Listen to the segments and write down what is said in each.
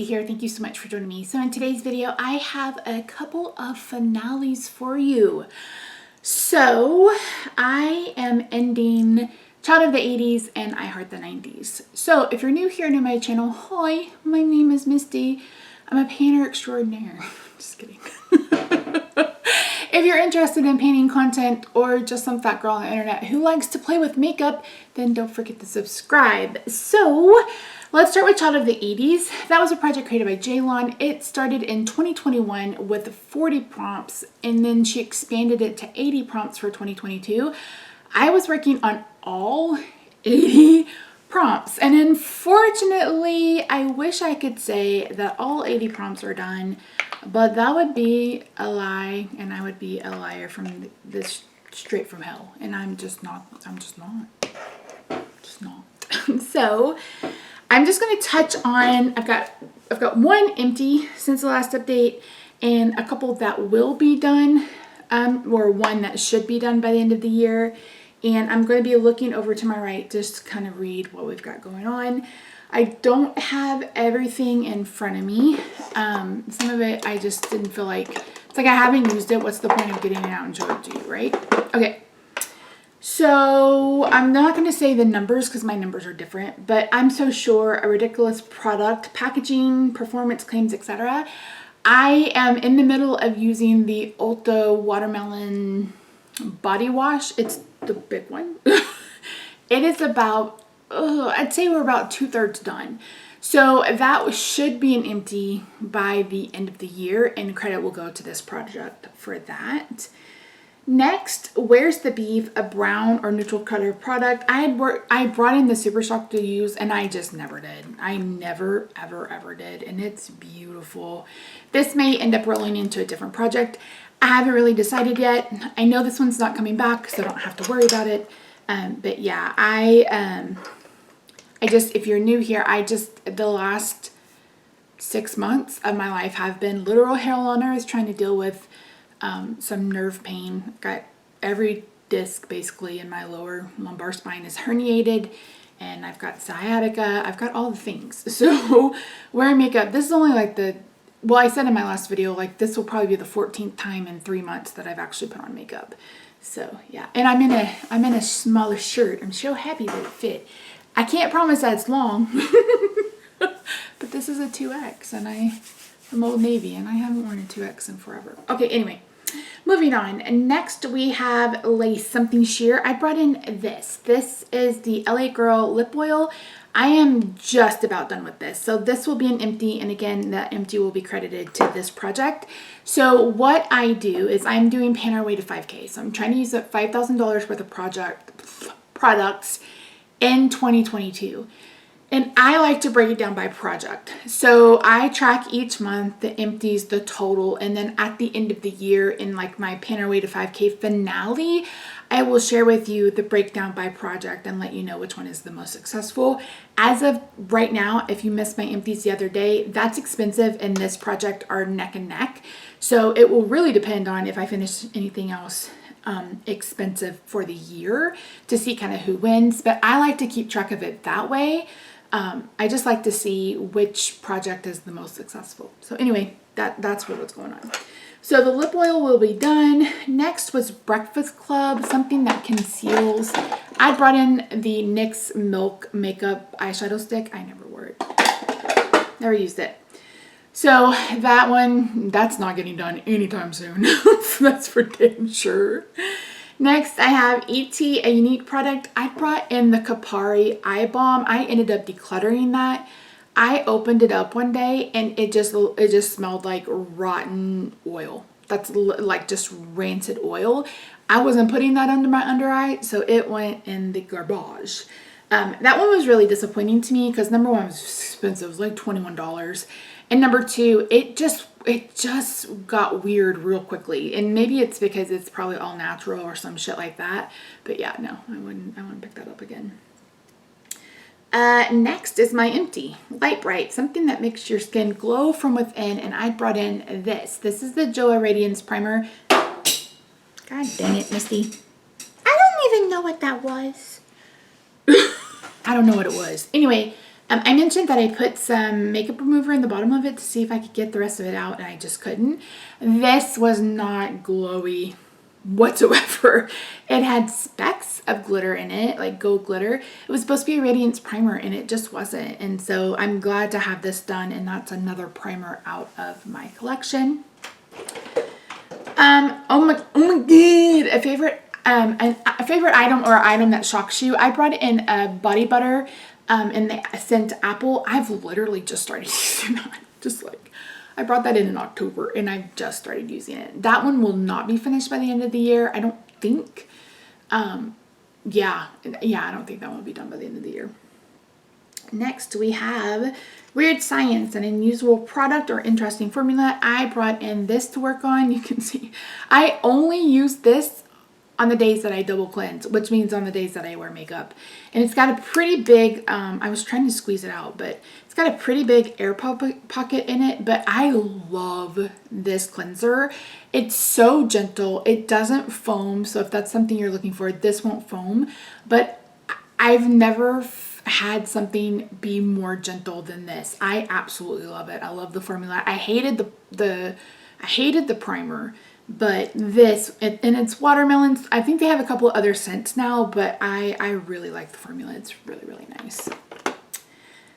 here. Thank you so much for joining me. So in today's video, I have a couple of finales for you. So I am ending Child of the 80s and I Heart the 90s. So if you're new here to my channel, hi, my name is Misty. I'm a painter extraordinaire. Just kidding. If you're interested in painting content or just some fat girl on the internet who likes to play with makeup, then don't forget to subscribe. So let's start with Child of the 80s. That was a project created by Jaylon. It started in 2021 with 40 prompts, and then she expanded it to 80 prompts for 2022. I was working on all 80 prompts, and unfortunately, I wish I could say that all 80 prompts are done, but that would be a lie, and I would be a liar from this straight from hell, and I'm just not. So I'm just going to touch on, I've got one empty since the last update and a couple that will be done, or one that should be done by the end of the year. And I'm going to be looking over to my right just to kind of read what we've got going on. I don't have everything in front of me. Some of it I just didn't feel like, it's like I haven't used it. What's the point of getting it out and showing it to you, right? Okay. So I'm not going to say the numbers because my numbers are different, but I'm so sure a ridiculous product, packaging, performance claims, etc. I am in the middle of using the Ulta Watermelon body wash. It's the big one. It is about, I'd say we're about 2/3 done. So that should be an empty by the end of the year, and credit will go to this project for that. Next, Where's the Beef, a brown or neutral color product. I brought in the Super Shock to use, and I just never did. I never, ever did, and it's beautiful. This may end up rolling into a different project. I haven't really decided yet. I know this one's not coming back, so I don't have to worry about it. But yeah, I just, if you're new here, the last 6 months of my life have been literal hell on earth trying to deal with some nerve pain. Got every disc basically in my lower lumbar spine is herniated, and I've got sciatica. I've got all the things. So wearing makeup, this is only like well, I said in my last video, like this will probably be the 14th time in 3 months that I've actually put on makeup. So yeah, and I'm in a smaller shirt. I'm so happy that it fit. I can't promise that it's long, but this is a 2X, and I'm Old Navy, and I haven't worn a 2X in forever. Okay, anyway, moving on. Next we have Lace Something Sheer. I brought in this. This is the LA Girl Lip Oil. I am just about done with this. So this will be an empty, and again, that empty will be credited to this project. So what I do is I'm doing Pan Our Way to 5K. So I'm trying to use up $5,000 worth of products in 2022. And I like to break it down by project. So I track each month the empties, the total, and then at the end of the year in like my Pan Our Way to 5K finale, I will share with you the breakdown by project and let you know which one is the most successful. As of right now, if you missed my empties the other day, That's Expensive and this project are neck and neck. So it will really depend on if I finish anything else expensive for the year to see kind of who wins. But I like to keep track of it that way. I just like to see which project is the most successful. So anyway, that's what's going on. So the lip oil will be done. Next was Breakfast Club, something that conceals. I brought in the NYX Milk Makeup Eyeshadow Stick. I never wore it. Never used it. So that one, that's not getting done anytime soon. That's for damn sure. Next, I have ET, a unique product. I brought in the Kapari Eye Balm. I ended up decluttering that. I opened it up one day and it just smelled like rotten oil. That's like just rancid oil. I wasn't putting that under my under eye, so it went in the garbage. That one was really disappointing to me because number one, it was expensive. It was like $21. And number two, it just got weird real quickly. And maybe it's because it's probably all natural or some shit like that. But yeah, no, I wouldn't pick that up again. Next is my empty Light Bright, something that makes your skin glow from within, and I brought in this. This is the Joa Radiance Primer. God dang it, Misty. I don't even know what that was. I don't know what it was. Anyway, I mentioned that I put some makeup remover in the bottom of it to see if I could get the rest of it out, and I just couldn't. This was not glowy whatsoever. It had specks of glitter in it, like gold glitter. It was supposed to be a radiance primer, and it just wasn't. And so I'm glad to have this done, and that's another primer out of my collection. Oh my god, a favorite item, or item that shocks you. I brought in a body butter in the scent apple. I've literally just started using that. Just like, I brought that in October, and I've just started using it. That one will not be finished by the end of the year, I don't think. Yeah, I don't think that one will be done by the end of the year. Next, we have Weird Science, an unusual product or interesting formula. I brought in this to work on. You can see I only use this on the days that I double cleanse, which means on the days that I wear makeup. And it's got a pretty big, I was trying to squeeze it out, but it's got a pretty big air pocket in it. But I love this cleanser. It's so gentle. It doesn't foam. So if that's something you're looking for, this won't foam. But I've never had something be more gentle than this. I absolutely love it. I love the formula. I hated the primer. But this, and it's watermelons. I think they have a couple other scents now, but I really like the formula. It's really, really nice.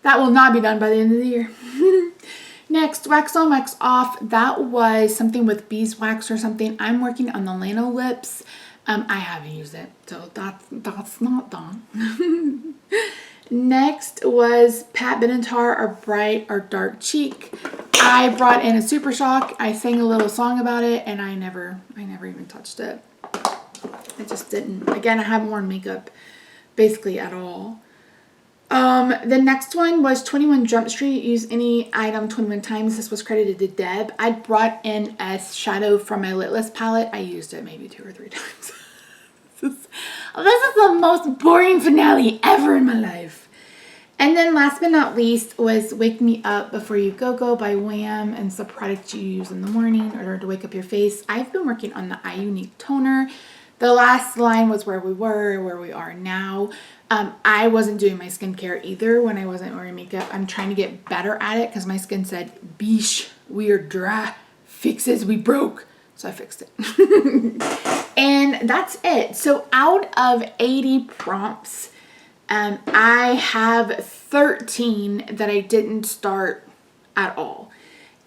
That will not be done by the end of the year. Next, wax on, wax off. That was something with beeswax or something. I'm working on the Lano lips. I haven't used it, so that's not done. Next was Pat Benatar, our bright or dark cheek. I brought in a Super Shock. I sang a little song about it, and I never even touched it. I just didn't. Again, I haven't worn makeup basically at all. The next one was 21 Jump Street. Use any item 21 times. This was credited to Deb. I brought in a shadow from my Litless palette. I used it maybe 2 or 3 times. This is the most boring finale ever in my life. And then last but not least was Wake Me Up Before You Go by Wham! And it's a product you use in the morning or to wake up your face. I've been working on the Eye Unique Toner. The last line was where we are now. I wasn't doing my skincare either when I wasn't wearing makeup. I'm trying to get better at it because my skin said, "Beesh, we are dry. Fixes we broke." So I fixed it. And that's it. So out of 80 prompts, I have 13 that I didn't start at all.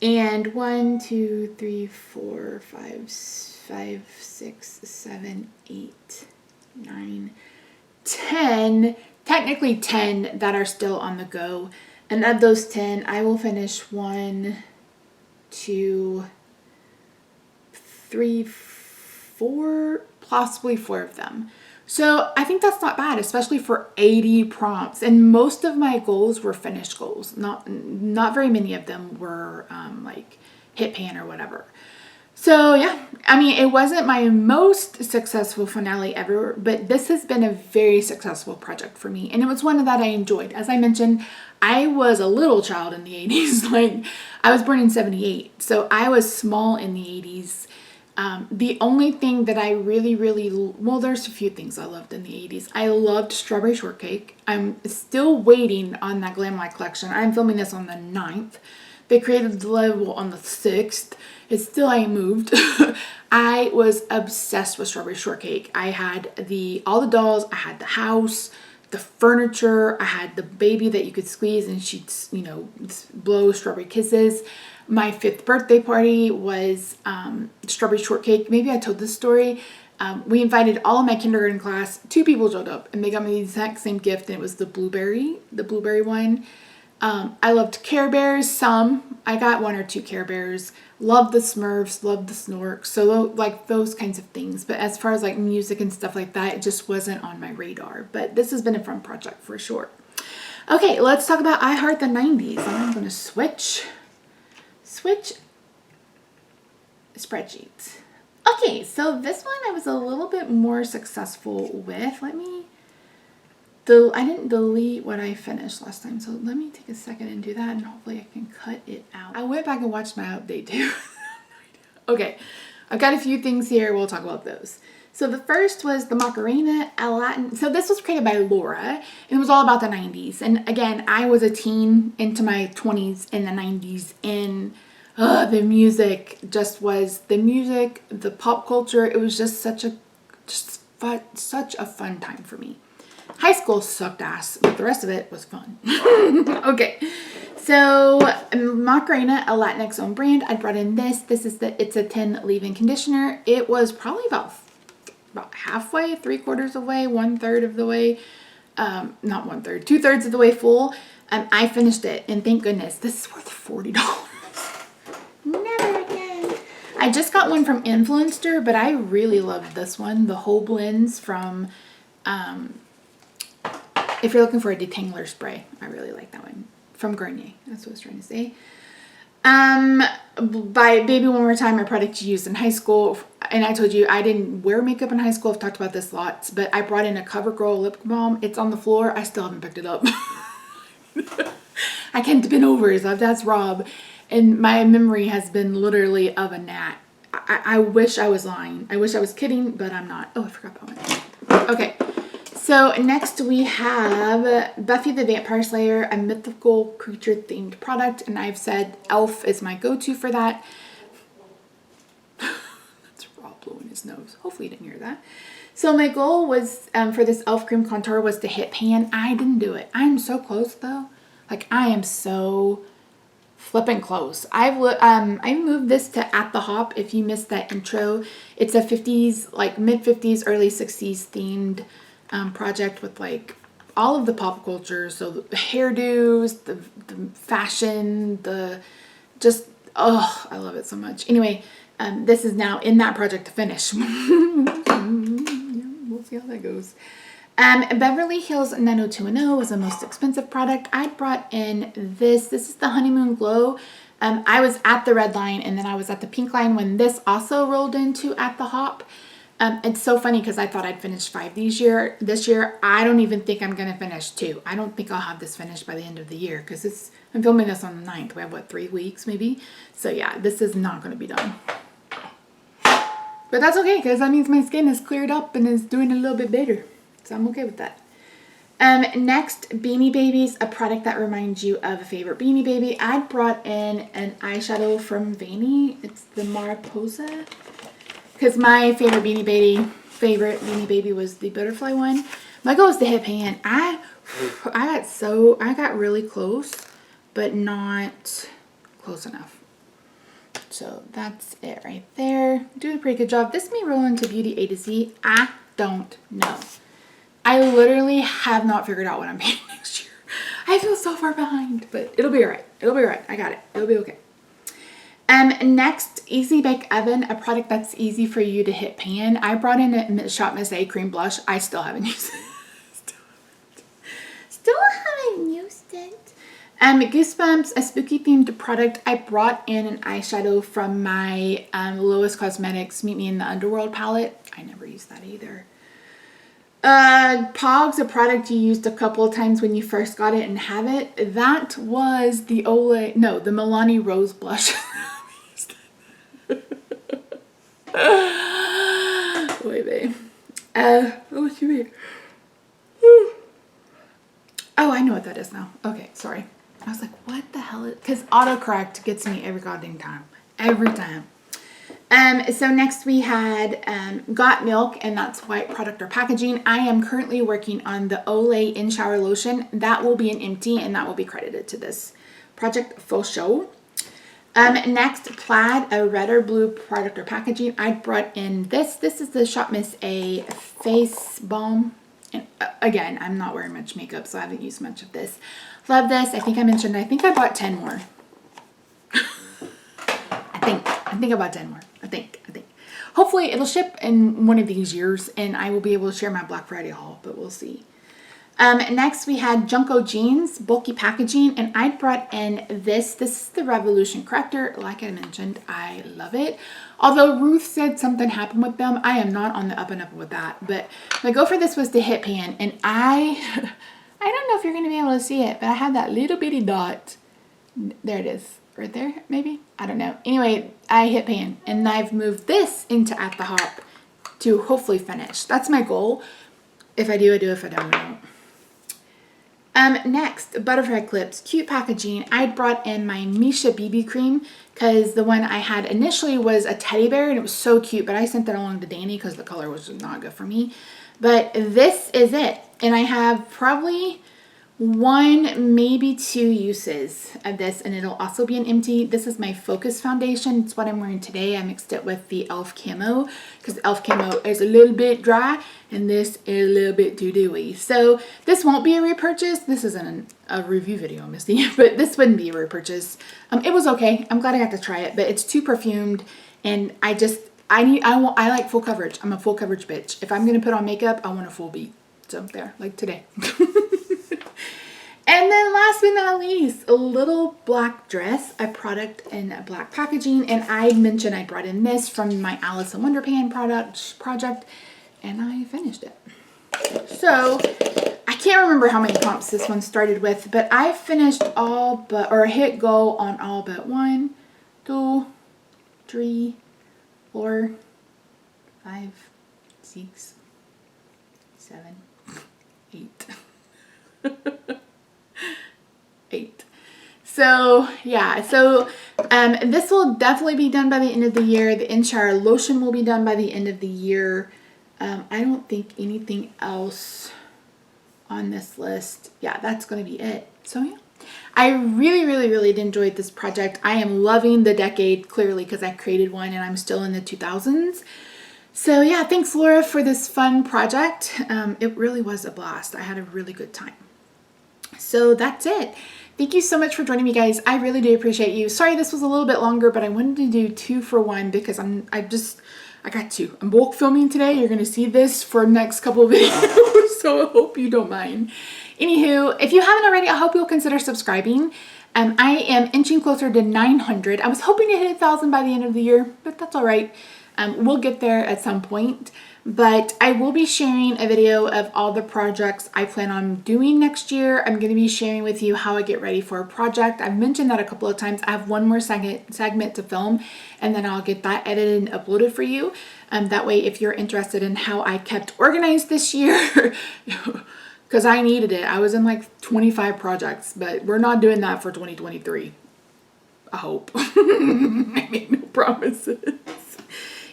And 1, 2, 3, 4, 5, 6, 7, 8, 9, 10, technically 10 that are still on the go. And of those 10, I will finish 1, 2, 3, 4, possibly 4 of them. So I think that's not bad, especially for 80 prompts. And most of my goals were finished goals. Not very many of them were like hit pan or whatever. So yeah, I mean, it wasn't my most successful finale ever, but this has been a very successful project for me. And it was one that I enjoyed. As I mentioned, I was a little child in the 80s. Like, I was born in 78. So I was small in the 80s. The only thing that I really, well, there's a few things I loved in the 80s. I loved Strawberry Shortcake. I'm still waiting on that Glam Light collection. I'm filming this on the 9th. They created the level on the 6th. It still ain't moved. I was obsessed with Strawberry Shortcake. I had all the dolls. I had the house, the furniture. I had the baby that you could squeeze and she'd, blow strawberry kisses. My 5th birthday party was Strawberry Shortcake. Maybe I told this story. We invited all of my kindergarten class. 2 people showed up and they got me the exact same gift, and it was the blueberry one. I loved Care Bears, some. I got 1 or 2 Care Bears. Loved the Smurfs, loved the Snorks. So like those kinds of things. But as far as like music and stuff like that, it just wasn't on my radar. But this has been a fun project for sure. Okay, let's talk about I Heart the 90s. I'm going to switch spreadsheets. Okay, so this one I was a little bit more successful with. I didn't delete what I finished last time, so let me take a second and do that, and hopefully I can cut it out. I went back and watched my update too. Okay, I've got a few things here. We'll talk about those. So the first was the Macarena a Latin. So this was created by Laura, and it was all about the 90s. And again, I was a teen into my 20s in the 90s, and the music just was the music, the pop culture. It was just such a fun time for me. High school sucked ass, but the rest of it was fun. Okay. So Macarena, a Latinx owned brand. I brought in this. This is it's a 10 leave-in conditioner. It was probably about halfway, 3/4 of the way, 1/3 of the way, not 1/3, 2/3 of the way full. I finished it, and thank goodness. This is worth $40. Never again. I just got one from Influencer, but I really loved this one. The whole blends from, if you're looking for a detangler spray, I really like that one. From Garnier, that's what I was trying to say. By Baby One More Time, a product you used in high school. And I told you I didn't wear makeup in high school. I've talked about this lots, but I brought in a CoverGirl lip balm. It's on the floor. I still haven't picked it up. I can't bend over, so that's Rob. And my memory has been literally of a gnat. I wish I was lying. I wish I was kidding, but I'm not. Oh, I forgot that one. Okay. So next we have Buffy the Vampire Slayer, a mythical creature themed product. And I've said Elf is my go-to for that. That's Rob blowing his nose. Hopefully you didn't hear that. So my goal was for this Elf Cream Contour was to hit pan. I didn't do it. I'm so close though. Like I am so flipping close. I moved this to At the Hop. If you missed that intro, it's a 50s, like mid 50s, early 60s themed project with like all of the pop culture. So the hairdos, the fashion, I love it so much. Anyway, this is now in that project to finish. We'll see how that goes. Beverly Hills 90210 was the most expensive product. I brought in this. This is the Honeymoon Glow. I was at the red line and then I was at the pink line when this also rolled into At the Hop. It's so funny because I thought I'd finish 5 this year. I don't even think I'm going to finish 2. I don't think I'll have this finished by the end of the year because I'm filming this on the 9th. We have, 3 weeks maybe? So yeah, this is not going to be done. But that's okay because that means my skin is cleared up and is doing a little bit better. So I'm okay with that. Next, Beanie Babies, a product that reminds you of a favorite Beanie Baby. I brought in an eyeshadow from Vanny. It's the Mariposa. Because my favorite Beanie Baby was the butterfly one. My goal is to hit pan. I got really close, but not close enough. So that's it right there. Doing a pretty good job. This may roll into Beauty A to Z. I don't know. I literally have not figured out what I'm painting next year. I feel so far behind, but it'll be all right. It'll be all right. I got it. It'll be okay. Next, Easy Bake Oven, a product that's easy for you to hit pan. I brought in a Shop Miss A cream blush. I still haven't used it. Still haven't used it. Goosebumps, a spooky themed product. I brought in an eyeshadow from my Lois Cosmetics Meet Me in the Underworld palette. I never used that either. Pogs, a product you used a couple of times when you first got it and have it. That was the the Milani Rose blush. Wait, babe. Oh, shoot. Oh, I know what that is now. Okay, sorry. I was like, what the hell is... Because autocorrect gets me every goddamn time. Every time. So next we had Got Milk, and that's white product or packaging. I am currently working on the Olay In Shower Lotion. That will be an empty, and that will be credited to this project for show. Next, Plaid, a red or blue product or packaging. I brought in this. This is the Shop Miss A face balm. And again, I'm not wearing much makeup, so I haven't used much of this. Love this. I think I mentioned, I think I bought 10 more. I think I bought 10 more. I think. Hopefully it'll ship in one of these years and I will be able to share my Black Friday haul, but we'll see. Next we had Junko Jeans, bulky packaging, and I brought in this. This is the Revolution Corrector. Like I mentioned, I love it. Although Ruth said something happened with them, I am not on the up and up with that. But my goal for this was to hit pan, and I don't know if you're going to be able to see it, but I have that little bitty dot. There it is, right there, maybe? I don't know. Anyway, I hit pan and I've moved this into At the Hop to hopefully finish. That's my goal. If I do, I do. If I don't, I don't. Next, butterfly clips, cute packaging. I brought in my Misha BB cream because the one I had initially was a teddy bear and it was so cute, but I sent that along to Danny because the color was not good for me. But this is it. And I have probably 1, maybe 2 uses of this, and it'll also be an empty. This is my Focus foundation. It's what I'm wearing today. I mixed it with the e.l.f. camo because e.l.f. camo is a little bit dry and this is a little bit too dewy. So this won't be a repurchase. This isn't a review video, Misty, but this wouldn't be a repurchase. It was okay. I'm glad I got to try it, but it's too perfumed, and I like full coverage. I'm a full coverage bitch. If I'm gonna put on makeup, I want a full beat. So there, like today. And then last but not least, a little black dress, a product in a black packaging. And I mentioned I brought in this from my Alice in Wonderland project, and I finished it. So I can't remember how many prompts this one started with, but I finished hit go on all but 1, 2, 3, 4, 5, 6, 7, 8. 8. So yeah, so this will definitely be done by the end of the year. The in-shower lotion will be done by the end of the year. I don't think anything else on this list. Yeah, that's going to be it. So yeah, I really enjoyed this project. I am loving the decade, clearly, because I created one and I'm still in the 2000s. So yeah, thanks Laura for this fun project. It really was a blast. I had a really good time. So that's it. Thank you so much for joining me, guys. I really do appreciate you. Sorry this was a little bit longer, but I wanted to do 2 for 1 because I got 2. I'm bulk filming today. You're going to see this for the next couple of videos, so I hope you don't mind. Anywho, if you haven't already, I hope you'll consider subscribing. I am inching closer to 900. I was hoping to hit 1,000 by the end of the year, but that's all right. We'll get there at some point. But I will be sharing a video of all the projects I plan on doing next year. I'm going to be sharing with you how I get ready for a project. I've mentioned that a couple of times. I have one more segment to film, and then I'll get that edited and uploaded for you. That way, if you're interested in how I kept organized this year, because I needed it. I was in like 25 projects, but we're not doing that for 2023. I hope. I make no promises.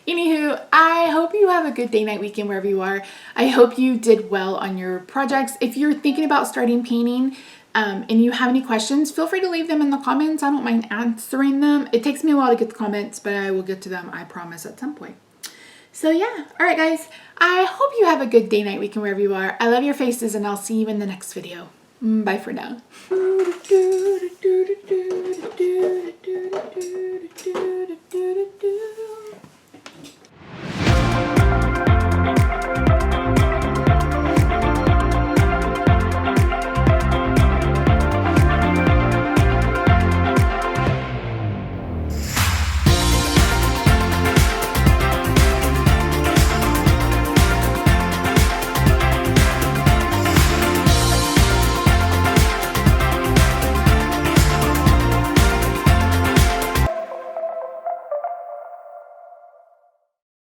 Anywho, I hope you have a good day, night, weekend, wherever you are. I hope you did well on your projects. If you're thinking about starting painting and you have any questions, feel free to leave them in the comments. I don't mind answering them. It takes me a while to get the comments, but I will get to them, I promise, at some point. So yeah, all right, guys. I hope you have a good day, night, weekend, wherever you are. I love your faces, and I'll see you in the next video. Bye for now.